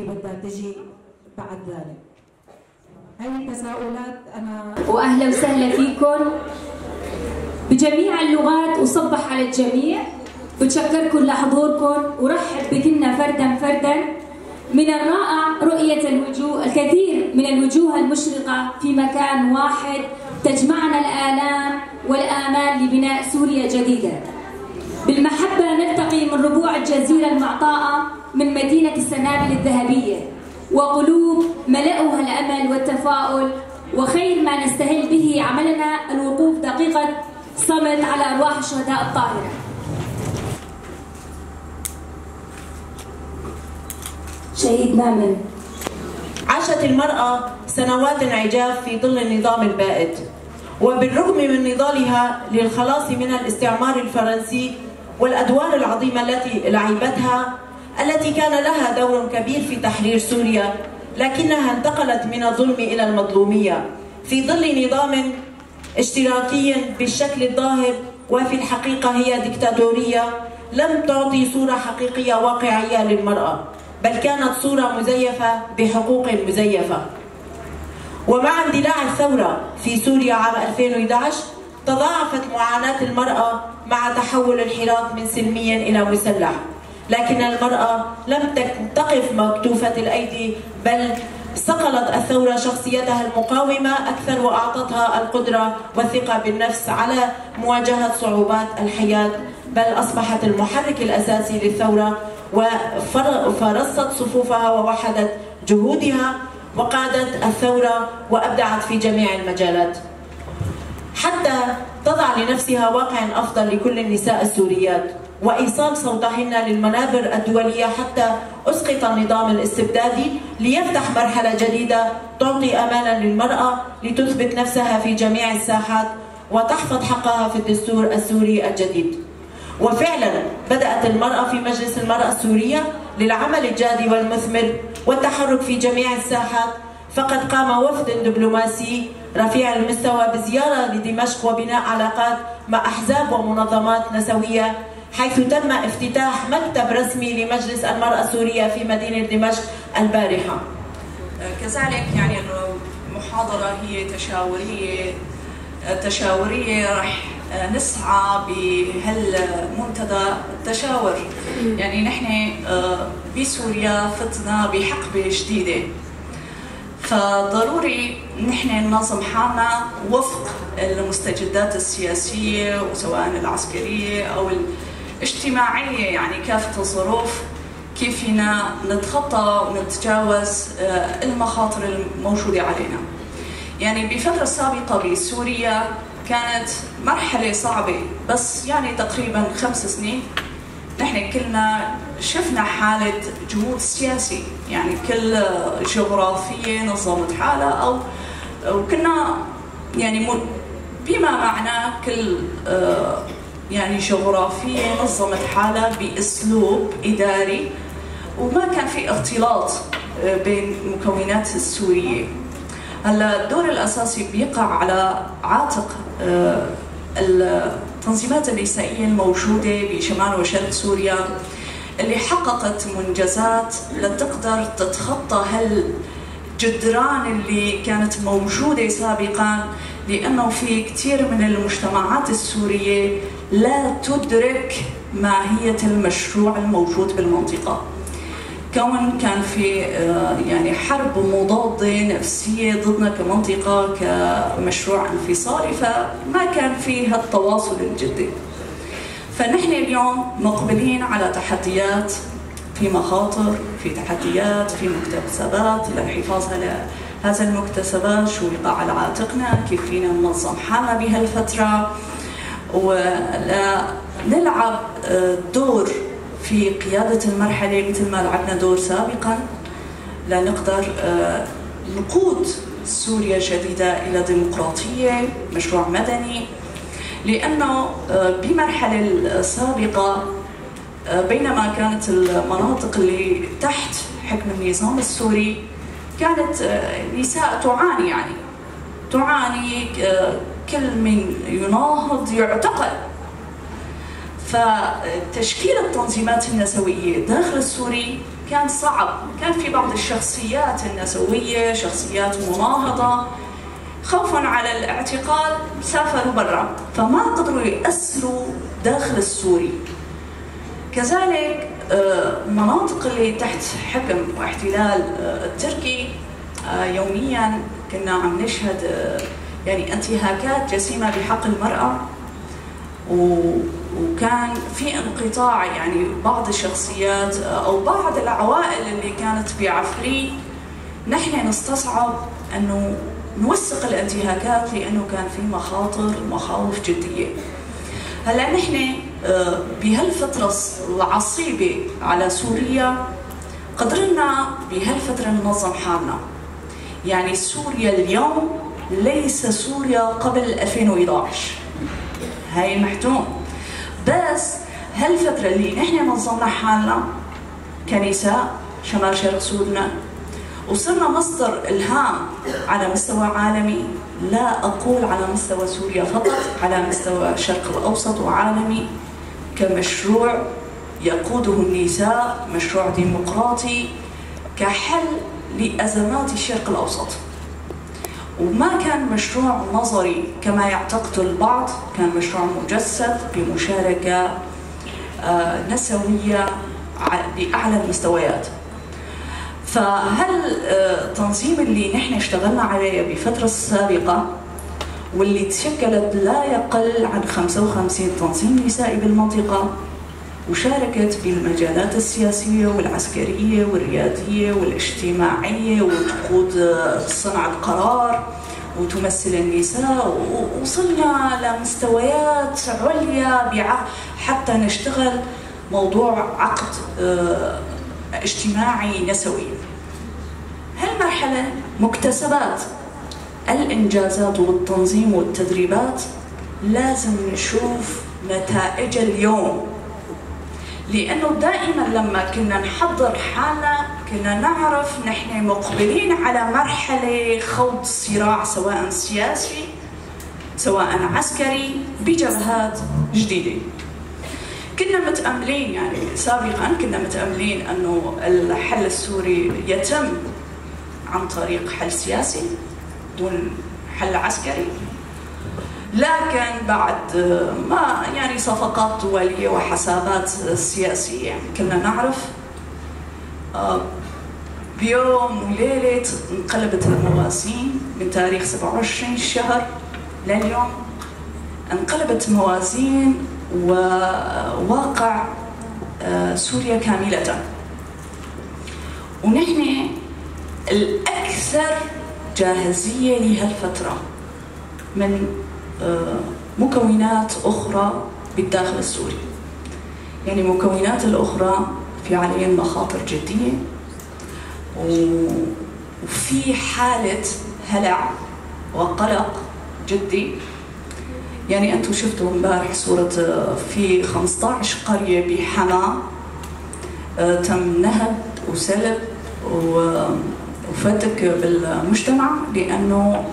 بدها تجي بعد ذلك. هاي التساؤلات أنا وأهلا وسهلا فيكم بجميع اللغات، وصبح على الجميع. بتشكركم لحضوركم ورحب بكنا فردا فردا. من الرائع رؤية الوجوه، الكثير من الوجوه المشرقة في مكان واحد تجمعنا الآلام والآمال لبناء سوريا جديدة. بالمحبة نلتقي من ربوع الجزيرة المعطاءة من مدينة السنابل الذهبية، وقلوب ملأها الأمل والتفاؤل، وخير ما نستهل به عملنا الوقوف دقيقة صمت على أرواح الشهداء الطاهرة. شهيد مامن. عاشت المرأة سنوات عجاف في ظل النظام البائد، وبالرغم من نضالها للخلاص من الاستعمار الفرنسي والأدوار العظيمة التي لعبتها التي كان لها دور كبير في تحرير سوريا، لكنها انتقلت من الظلم إلى المظلومية في ظل نظام اشتراكي بالشكل الظاهر، وفي الحقيقة هي ديكتاتورية لم تعطي صورة حقيقية واقعية للمرأة، بل كانت صورة مزيفة بحقوق مزيفة. ومع اندلاع الثورة في سوريا عام 2011 تضاعفت معاناة المرأة مع تحول الحراك من سلمي إلى مسلح، لكن المرأة لم تقف مكتوفة الأيدي، بل صقلت الثورة شخصيتها المقاومة أكثر، وأعطتها القدرة والثقة بالنفس على مواجهة صعوبات الحياة، بل أصبحت المحرك الأساسي للثورة، وفرصت صفوفها ووحدت جهودها وقادت الثورة وأبدعت في جميع المجالات حتى تضع لنفسها واقع أفضل لكل النساء السوريات، وإيصال صوتهن للمنابر الدولية حتى أسقط النظام الاستبدادي ليفتح مرحلة جديدة تعطي أمالا للمرأة لتثبت نفسها في جميع الساحات وتحفظ حقها في الدستور السوري الجديد. وفعلا بدأت المرأة في مجلس المرأة السورية للعمل الجادي والمثمر والتحرك في جميع الساحات، فقد قام وفد دبلوماسي رفيع المستوى بزيارة لدمشق وبناء علاقات مع أحزاب ومنظمات نسوية، حيث تم افتتاح مكتب رسمي لمجلس المرأة السورية في مدينة دمشق البارحة. كذلك يعني المحاضرة هي تشاورية رح نسعى بهالمنتدى التشاور. يعني نحن بسوريا فتنا بحقبة جديدة، فضروري نحن ننظم حالنا وفق المستجدات السياسية وسواء العسكرية أو الاجتماعية، يعني كافة الظروف كيف فينا نتخطى ونتجاوز المخاطر الموجودة علينا. يعني بفترة سابقة بسوريا كانت مرحلة صعبة، بس يعني تقريبا 5 سنين نحن كلنا شفنا حالة جمود سياسي، يعني كل جغرافية نظمت حالها أو كنا يعني بما معناه كل يعني جغرافية نظمت حالها بأسلوب إداري، وما كان في اختلاط بين المكونات السورية. هلا الدور الأساسي بيقع على عاتق التنظيمات النسائية الموجودة بشمال وشرق سوريا اللي حققت منجزات لتقدر تتخطى هالجدران اللي كانت موجودة سابقا، لأنه في كثير من المجتمعات السورية لا تدرك ماهية المشروع الموجود بالمنطقة، كون كان في يعني حرب مضادة نفسية ضدنا كمنطقة كمشروع انفصالي، فما كان في هالتواصل الجدي. فنحن اليوم مقبلين على تحديات، في مخاطر، في تحديات، في مكتسبات للحفاظ على هذا المكتسبات، شو يقع على عاتقنا، كيف فينا ننظم حالنا بهالفترة ونلعب دور في قيادة المرحلة مثل ما لعبنا دور سابقا لنقدر نقود سوريا جديدة إلى ديمقراطية، مشروع مدني. لأنه بمرحلة السابقة بينما كانت المناطق اللي تحت حكم النظام السوري كانت نساء تعاني، يعني تعاني، كل من يناهض يعتقل. فتشكيل التنظيمات النسوية داخل السوري كان صعب، كان في بعض الشخصيات النسوية شخصيات مناهضة خوفا على الاعتقال سافروا برا، فما قدروا يأثروا داخل السوري. كذلك مناطق اللي تحت حكم واحتلال التركي يوميا كنا عم نشهد يعني انتهاكات جسيمة بحق المرأة، وكان في انقطاع، يعني بعض الشخصيات أو بعض العوائل اللي كانت بعفريت نحن نستصعب أنه نوثق الانتهاكات لأنه كان في مخاطر ومخاوف جدية. هلا نحن بهالفترة العصيبة على سوريا قدرنا بهالفترة ننظم حالنا. يعني سوريا اليوم ليس سوريا قبل 2011، هاي محتوم. بس هالفترة اللي نحن نظمنا حالنا كنساء شمال شرق سوريا وصرنا مصدر إلهام على مستوى عالمي، لا أقول على مستوى سوريا فقط، على مستوى الشرق الأوسط وعالمي، كمشروع يقوده النساء، مشروع ديمقراطي كحل لأزمات الشرق الأوسط. وما كان مشروع نظري كما يعتقد البعض، كان مشروع مجسد بمشاركة نسوية بأعلى المستويات. فهالتنظيم اللي نحن اشتغلنا عليه بفترة السابقة واللي تشكلت لا يقل عن 55 تنظيم نسائي بالمنطقة، وشاركت بالمجالات السياسية والعسكرية والريادية والاجتماعية وتقود صنع القرار وتمثل النساء، ووصلنا لمستويات عليا حتى نشتغل موضوع عقد اجتماعي نسوي. هالمرحلة مكتسبات الإنجازات والتنظيم والتدريبات لازم نشوف نتائج اليوم، لأنه دائما لما كنا نحضر حالنا كنا نعرف نحن مقبلين على مرحلة خوض صراع سواء سياسي سواء عسكري بجبهات جديدة. كنا متأملين، يعني سابقا كنا متأملين أنه الحل السوري يتم عن طريق حل سياسي دون حل عسكري، لكن بعد ما يعني صفقات دولية وحسابات سياسية كنا نعرف بيوم وليلة انقلبت الموازين من تاريخ 27 الشهر لليوم، انقلبت موازين وواقع سوريا كاملة. ونحن الأكثر جاهزية لهالفترة من مكونات أخرى بالداخل السوري، يعني مكونات الأخرى في عليهم مخاطر جدية وفي حالة هلع وقلق جدي. يعني أنتم شفتوا امبارح صورة في 15 قرية بحماة تم نهب وسلب وفتك بالمجتمع، لأنه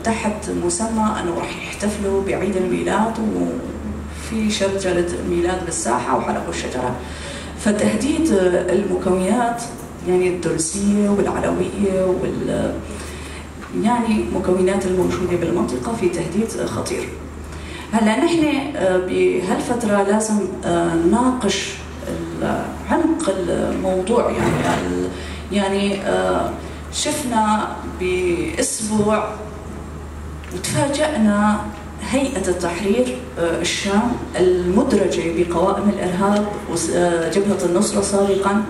تحت مسمى أنه راح يحتفلوا بعيد الميلاد وفي شجرة الميلاد بالساحة وحرقوا الشجرة. فتهديد المكونات يعني الدرزية والعلوية يعني مكونات الموجودة بالمنطقة في تهديد خطير. هلا نحن بهالفترة لازم نناقش عمق الموضوع. يعني شفنا بأسبوع وتفاجأنا هيئة التحرير الشام المدرجة بقوائم الإرهاب وجبهة النصرة سابقا،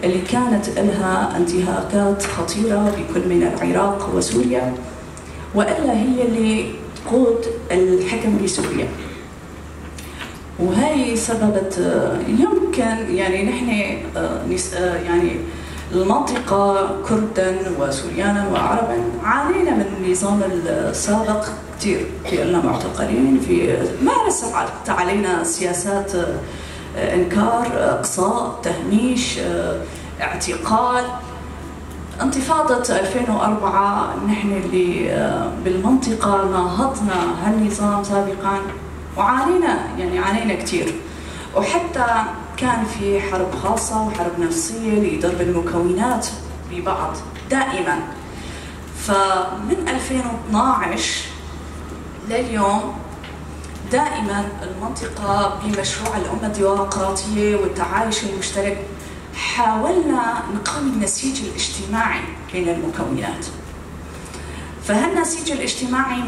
اللي كانت لها انتهاكات خطيرة بكل من العراق وسوريا، وإلا هي اللي تقود الحكم بسوريا. وهي سببت يمكن يعني نحن يعني المنطقة كردا وسوريانا وعربا عانينا من النظام السابق كثير، في لنا معتقلين، في مارس علينا سياسات إنكار، إقصاء، تهميش، اعتقال. انتفاضة 2004 نحن اللي بالمنطقة ناهضنا هالنظام سابقا وعانينا، يعني عانينا كثير. وحتى كان في حرب خاصة وحرب نفسية لضرب المكونات ببعض دائما. فمن 2012 لليوم دائما المنطقة بمشروع الأمة الديمقراطية والتعايش المشترك حاولنا نقوي النسيج الاجتماعي بين المكونات. فهالنسيج الاجتماعي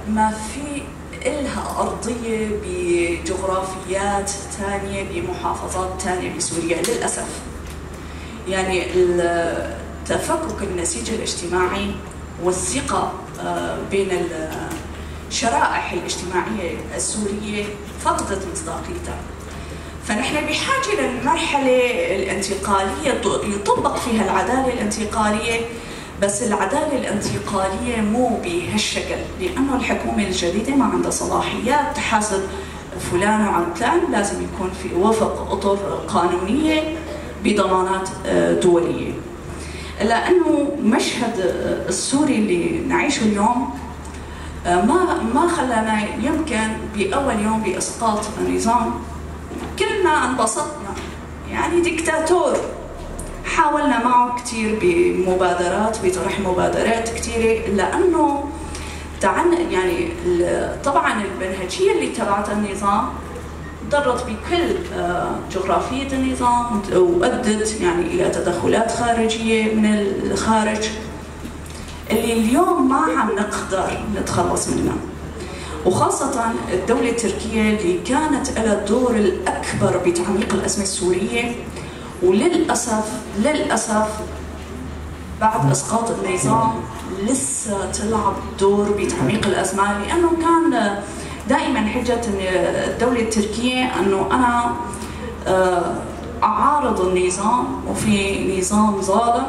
ما في إلها أرضية بجغرافيات ثانية بمحافظات ثانية بسوريا للأسف. يعني تفكك النسيج الاجتماعي والثقة بين الشرائح الاجتماعية السورية فقدت مصداقيتها. فنحن بحاجة للمرحلة الانتقالية يطبق فيها العدالة الانتقالية، بس العدالة الانتقالية مو بهالشكل، لأنه الحكومة الجديدة ما عندها صلاحيات تحاسب فلان وعلان، لازم يكون في وفق أطر قانونية بضمانات دولية. لأنه مشهد السوري اللي نعيشه اليوم ما خلانا يمكن بأول يوم بإسقاط النظام كلنا انبسطنا، يعني ديكتاتور. حاولنا معه كثير بمبادرات، بطرح مبادرات كثيرة، لأنه يعني طبعا المنهجية اللي تبعت النظام ضرت بكل جغرافية النظام وأدت يعني إلى تدخلات خارجية من الخارج اللي اليوم ما عم نقدر نتخلص منها. وخاصة الدولة التركية اللي كانت لها الدور الأكبر بتعميق الأزمة السورية، وللأسف بعد إسقاط النظام لسه تلعب دور بتعميق الأزمة، لأنه كان دائما حجة الدولة التركية أنه أنا أعارض النظام وفي نظام ظالم،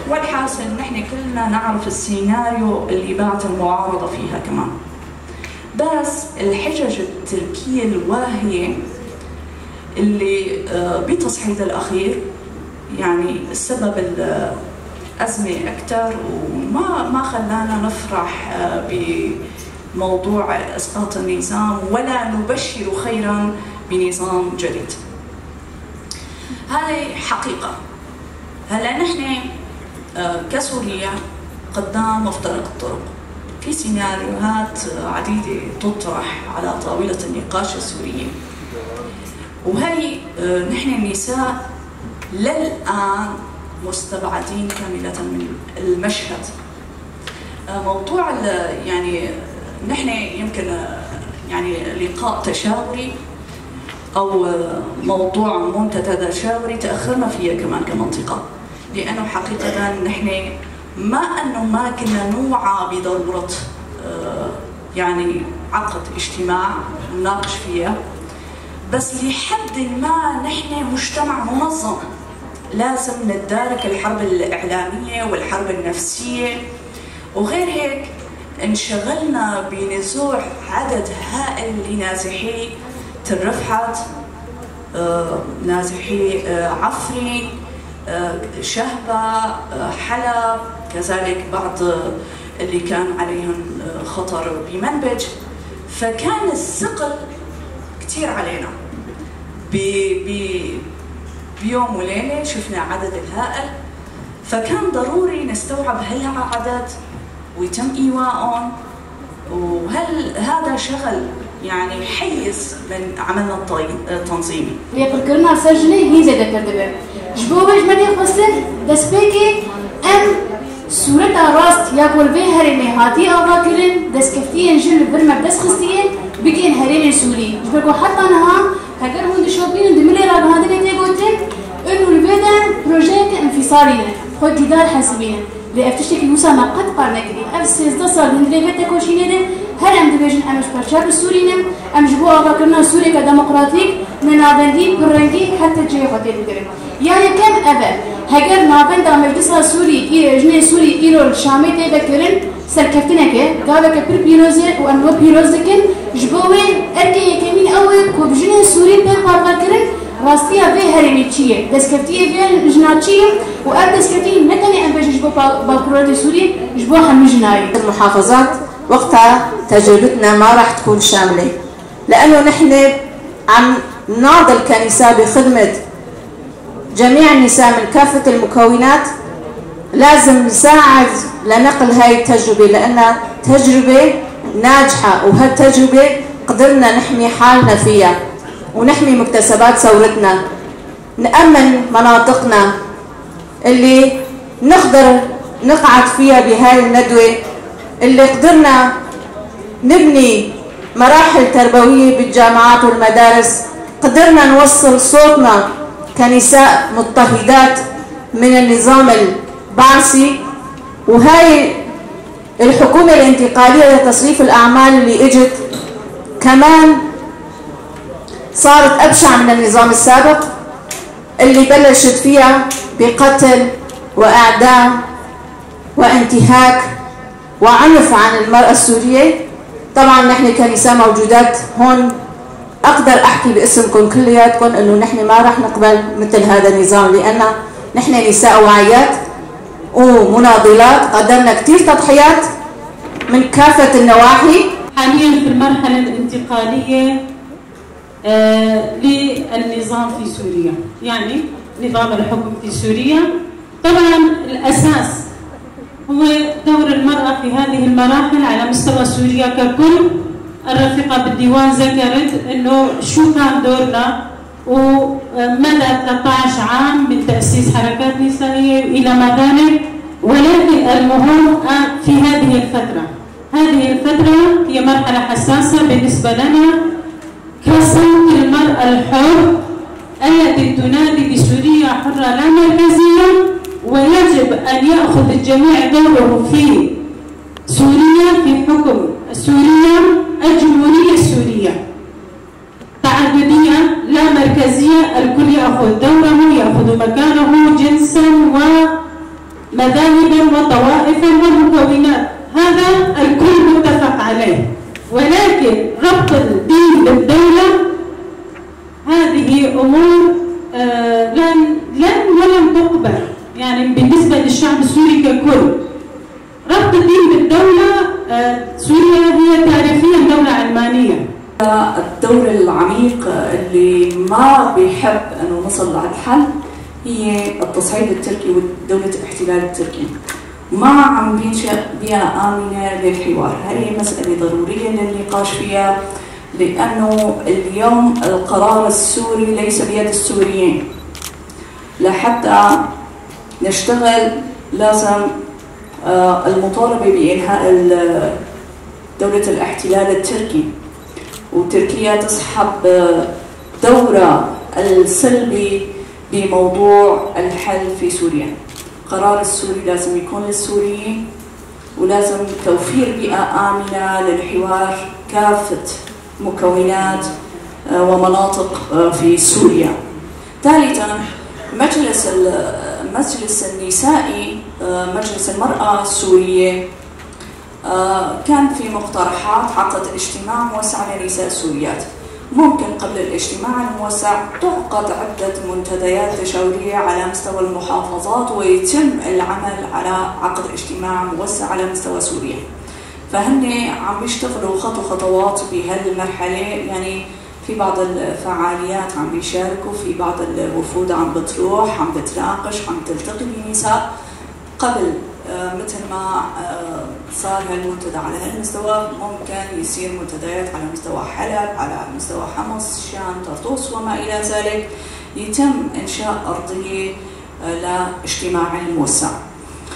والحاصل نحن كلنا نعرف السيناريو اللي بعد المعارضة فيها كمان. بس الحجج التركية الواهية اللي بتصعيد الأخير يعني سبب الأزمة أكثر، وما خلانا نفرح بموضوع إسقاط النظام ولا نبشر خيرا بنظام جديد. هذه حقيقة. هلا نحن كسوريا قدام مفترق الطرق، في سيناريوهات عديدة تطرح على طاولة النقاش السورية، وهي نحن النساء للآن مستبعدين كاملة من المشهد. موضوع يعني نحن يمكن يعني لقاء تشاوري أو موضوع منتدى تشاوري تأخرنا فيه كمان كمنطقة، لأنه حقيقة نحن ما كنا نوعى بضرورة يعني عقد اجتماع نناقش فيها، بس لحد ما نحن مجتمع منظم لازم نتدارك الحرب الإعلامية والحرب النفسية، وغير هيك انشغلنا بنزوع عدد هائل لنازحي تل رفحت، نازحي عفرين، شهبة، حلب، كذلك بعض اللي كان عليهم خطر بمنبج. فكان الثقل كثير علينا. بيوم وليلة شفنا عدد الهائل، فكان ضروري نستوعب هل عدد ويتم إيواءهم، وهل هذا شغل يعني حيز من عملنا التنظيمي. يقولنا سجلي هي زي ذكرت جبوبش من يخصن دسبيكي ام صورة راست يقول به هرمي هاتي أواكرن دسكفتين جل برمب دس خصيين بكين هرين سوري جبركو حتى نها هكذا هون دشوبين دملي راب هذا اللي تقولتن إنه البدن بروجيت انفصالينا خد جدار حاسبينا لأفتشتك المسامة قد قارنكري أفسيز دصار هندري بيتا كوشينينا هل أم دبيجن أمش برشاب السوريين أم جبوا أواكرنا سوريا كديمقراطيك ننادي برنجي حتى جاي خدي بقرن يعني كم أبد هجر نابن دا مجلس سوري جنة سوري إيرول شامي تبكرن سركفتنا كه قابل كبر بيروزة وأنو بيروزكن جبوه أركي يكمين أول كوبجنة سوري بقاربكرن راستيا به هرميتشية دسكفتية به جناتشية وأب دسكفتية متني أم بيجي جبوا بالكرات سوري جبوا هم جناي المحافظات وقتها تجربتنا ما راح تكون شاملة، لأنه نحن عم نناضل كنساء بخدمة جميع النساء من كافة المكونات، لازم نساعد لنقل هاي التجربة لأنها تجربة ناجحة، وهالتجربة قدرنا نحمي حالنا فيها ونحمي مكتسبات ثورتنا، نأمن مناطقنا اللي نقدر نقعد فيها بهاي الندوة، اللي قدرنا نبني مراحل تربوية بالجامعات والمدارس، قدرنا نوصل صوتنا كنساء مضطهدات من النظام البعثي. وهاي الحكومة الانتقالية لتصريف الأعمال اللي اجت كمان صارت أبشع من النظام السابق اللي بلشت فيها بقتل وإعدام وانتهاك وعنف عن المرأة السورية. طبعا نحن كنساء موجودات هون أقدر أحكي باسمكم كلياتكم إنه نحن ما راح نقبل مثل هذا النظام، لأن نحن نساء واعيات ومناضلات قدمنا كثير تضحيات من كافة النواحي. حاليا في المرحلة الانتقالية للنظام في سوريا، يعني نظام الحكم في سوريا. طبعا الأساس هو دور المرأة في هذه المراحل على مستوى سوريا ككل. الرفيقة بالديوان ذكرت انه شو كان دورنا ومدى 13 عام من تأسيس حركات نسائية إلى ما ذلك، ولكن المهم في هذه الفترة هي مرحلة حساسة بالنسبة لنا كصوت المرأة الحر التي تنادي بسوريا حرة لا مركزية، ويجب أن يأخذ الجميع دوره في سوريا في حكم سوريا الجمهورية السورية تعددية لا مركزية، الكل يأخذ دوره، يأخذ مكانه جنسا ومذاهبا وطوائفا ومكونات، هذا الكل متفق عليه. ولكن ربط الدين بالدولة هذه أمور ولم تقبل، يعني بالنسبة للشعب السوري ككل. ربط الدين بالدولة، سوريا هي تاريخيا دولة علمانية. الدور العميق اللي ما بيحب انه نصل للحل هي التصعيد التركي ودولة الاحتلال التركي. ما عم بينشأ بيئة آمنة للحوار، هذه مسألة ضرورية للنقاش فيها، لأنه اليوم القرار السوري ليس بيد السوريين. لحتى نشتغل لازم المطالبة بإنهاء دولة الاحتلال التركي، وتركيا تسحب دورها السلبي بموضوع الحل في سوريا. القرار السوري لازم يكون للسوريين، ولازم توفير بيئة آمنة للحوار كافة مكونات ومناطق في سوريا. ثالثا مجلس النسائي، مجلس المرأة السورية كان في مقترحات عقد اجتماع موسع لنساء السوريات. ممكن قبل الاجتماع الموسع تعقد عدة منتديات تشاورية على مستوى المحافظات، ويتم العمل على عقد اجتماع موسع على مستوى سوريا. فهن عم بيشتغلوا خطوات بهالمرحلة، يعني في بعض الفعاليات عم بيشاركوا، في بعض الوفود عم بتروح، عم بتناقش، عم تلتقي بنساء. قبل مثل ما صار هالمنتدى على هالمستوى، ممكن يصير منتديات على مستوى حلب، على مستوى حمص، شام، طرطوس وما إلى ذلك، يتم إنشاء أرضية لاجتماع الموسع.